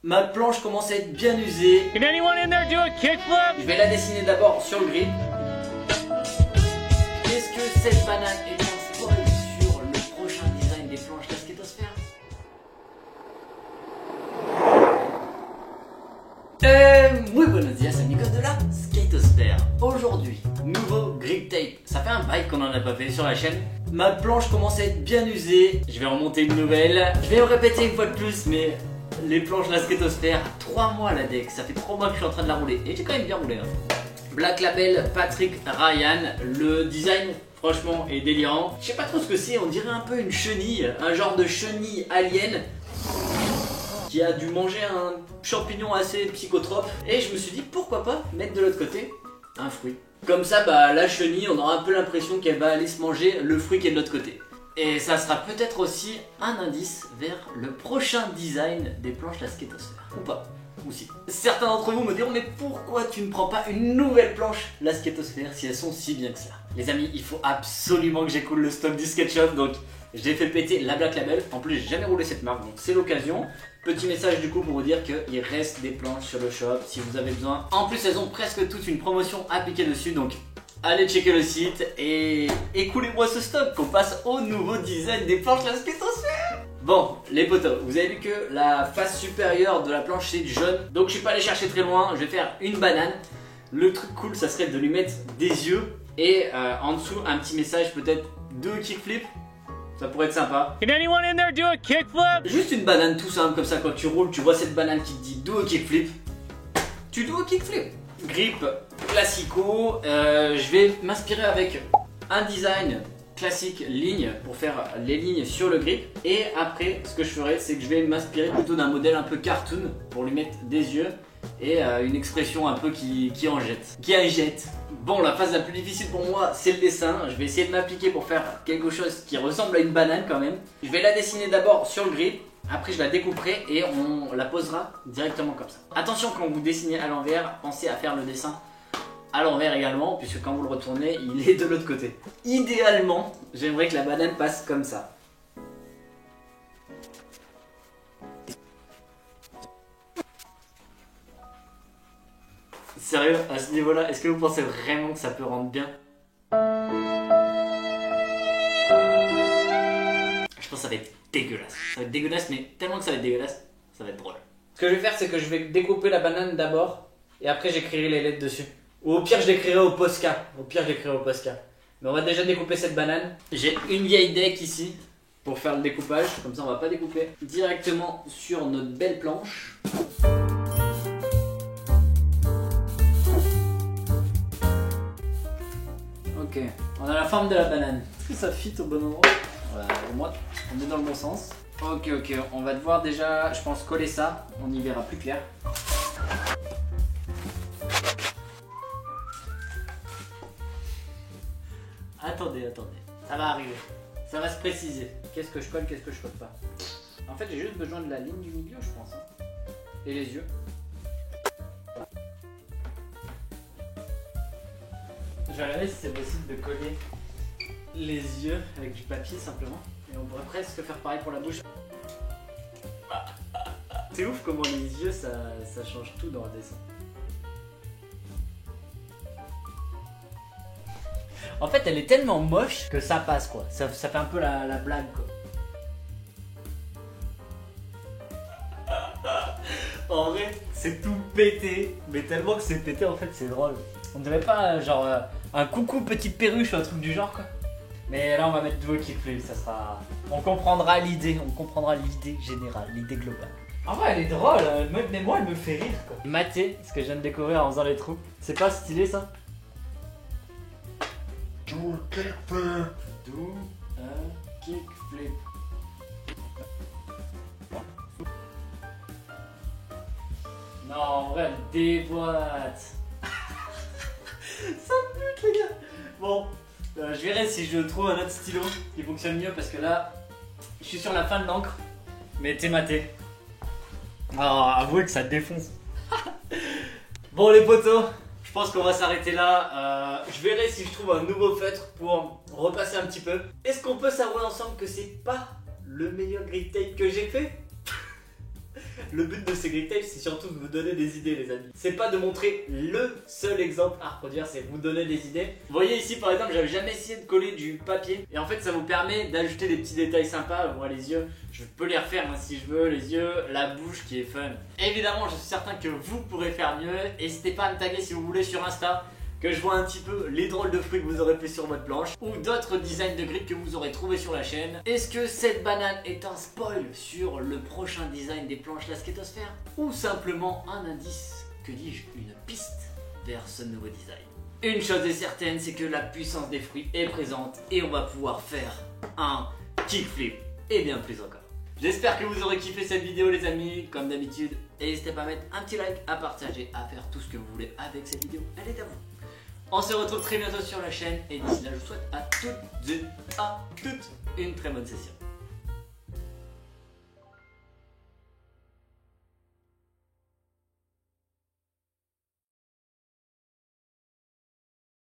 Ma planche commence à être bien usée. Can anyone in there do a kickflip? Je vais la dessiner d'abord sur le grip. Qu'est-ce que cette banane est un spoil sur le prochain design des planches la Skatosphère? Muy buenos días amigos de la Skatosphère. Aujourd'hui, nouveau grip tape. Ça fait un bail qu'on en a pas fait sur la chaîne. Ma planche commence à être bien usée. Je vais remonter une nouvelle. Je vais me répéter une fois de plus, mais les planches la Skatosphère, 3 mois à la deck. Ça fait 3 mois que je suis en train de la rouler. Et j'ai quand même bien roulé. Black Label Patrick Ryan. Le design, franchement, est délirant. Je sais pas trop ce que c'est. On dirait un peu une chenille. Un genre de chenille alien qui a dû manger un champignon assez psychotrope. Et je me suis dit, pourquoi pas mettre de l'autre côté un fruit. Comme ça, bah, la chenille, on aura un peu l'impression qu'elle va aller se manger le fruit qui est de l'autre côté. Et ça sera peut-être aussi un indice vers le prochain design des planches la Skatosphère. Ou pas, ou si. Certains d'entre vous me diront, mais pourquoi tu ne prends pas une nouvelle planche la Skatosphère si elles sont si bien que ça? Les amis, il faut absolument que j'écoule le stock du SketchUp, donc j'ai fait péter la Black Label. En plus, j'ai jamais roulé cette marque, donc c'est l'occasion. Petit message du coup pour vous dire qu'il reste des planches sur le shop si vous avez besoin. En plus, elles ont presque toutes une promotion appliquée dessus, donc allez checker le site et écoulez-moi ce stock qu'on passe au nouveau design des planches la Skatosphère. Bon, les potos, vous avez vu que la face supérieure de la planche c'est jaune, donc je suis pas allé chercher très loin, je vais faire une banane. Le truc cool, ça serait de lui mettre des yeux et en dessous un petit message, peut-être 2 kickflips. Ça pourrait être sympa. Can anyone in there do a kickflip? Juste une banane tout simple comme ça, quand tu roules, tu vois cette banane qui te dit do a kickflip. Tu do a kickflip. Grip classico. Je vais m'inspirer avec un design classique ligne pour faire les lignes sur le grip. Et après, ce que je ferai, c'est que je vais m'inspirer plutôt d'un modèle un peu cartoon pour lui mettre des yeux et une expression un peu qui en jette. Qui en jette. Bon, la phase la plus difficile pour moi, c'est le dessin. Je vais essayer de m'appliquer pour faire quelque chose qui ressemble à une banane quand même. Je vais la dessiner d'abord sur le grip. Après, je la découperai et on la posera directement comme ça. Attention, quand vous dessinez à l'envers, pensez à faire le dessin à l'envers également, puisque quand vous le retournez, il est de l'autre côté. Idéalement, j'aimerais que la banane passe comme ça. Sérieux, à ce niveau-là, est-ce que vous pensez vraiment que ça peut rendre bien? Je pense que ça va être dégueulasse. Ça va être dégueulasse, mais tellement que ça va être dégueulasse, ça va être drôle. Ce que je vais faire, c'est que je vais découper la banane d'abord, et après j'écrirai les lettres dessus. Ou au pire, je l'écrirai au Posca. Mais on va déjà découper cette banane. J'ai une vieille deck ici pour faire le découpage. Comme ça, on va pas découper directement sur notre belle planche. Ok, on a la forme de la banane. Est-ce que ça fit au bon endroit? Ouais, au moins, on est dans le bon sens. Ok, on va devoir déjà, je pense, coller ça. On y verra plus clair. Attendez, ça va arriver. Ça va se préciser. Qu'est-ce que je colle, qu'est-ce que je colle pas. En fait, j'ai juste besoin de la ligne du milieu, je pense. Hein. Et les yeux. Je vais regarder si c'est possible de coller les yeux avec du papier simplement. Et on pourrait presque faire pareil pour la bouche. C'est ouf comment les yeux ça change tout dans le dessin. En fait elle est tellement moche que ça passe quoi. Ça fait un peu la blague quoi. En vrai c'est tout pété. Mais tellement que c'est pété en fait c'est drôle. On dirait pas genre un coucou petite perruche ou un truc du genre quoi. Mais là on va mettre deux kickflips, ça sera... On comprendra l'idée générale, l'idée globale. En vrai elle est drôle, mais moi elle me fait rire quoi. Maté, ce que je viens de découvrir en faisant les trous. C'est pas stylé ça? Do a kickflip. Do a kickflip. Non en vrai elle déboîte. Ça me bute les gars. Bon, je verrai si je trouve un autre stylo qui fonctionne mieux parce que là, je suis sur la fin de l'encre. Mais t'es maté. Alors avouez que ça défonce. Bon les potos, je pense qu'on va s'arrêter là. Je verrai si je trouve un nouveau feutre pour repasser un petit peu. Est-ce qu'on peut savoir ensemble que c'est pas le meilleur grip tape que j'ai fait? Le but de ces grip tapes, c'est surtout de vous donner des idées, les amis. C'est pas de montrer le seul exemple à reproduire, c'est vous donner des idées. Vous voyez ici, par exemple, j'avais jamais essayé de coller du papier. Et en fait, ça vous permet d'ajouter des petits détails sympas. Moi, les yeux, je peux les refaire hein, si je veux. Les yeux, la bouche qui est fun. Évidemment, je suis certain que vous pourrez faire mieux. N'hésitez pas à me taguer si vous voulez sur Insta, que je vois un petit peu les drôles de fruits que vous aurez fait sur votre planche ou d'autres designs de grippe que vous aurez trouvé sur la chaîne. Est-ce que cette banane est un spoil sur le prochain design des planches La Skatosphère ou simplement un indice, que dis-je, une piste vers ce nouveau design? Une chose est certaine, c'est que la puissance des fruits est présente et on va pouvoir faire un kickflip et bien plus encore. J'espère que vous aurez kiffé cette vidéo les amis, comme d'habitude, n'hésitez pas à mettre un petit like, à partager, à faire tout ce que vous voulez avec cette vidéo, elle est à vous. On se retrouve très bientôt sur la chaîne et d'ici là je vous souhaite à toutes et à toutes une très bonne session.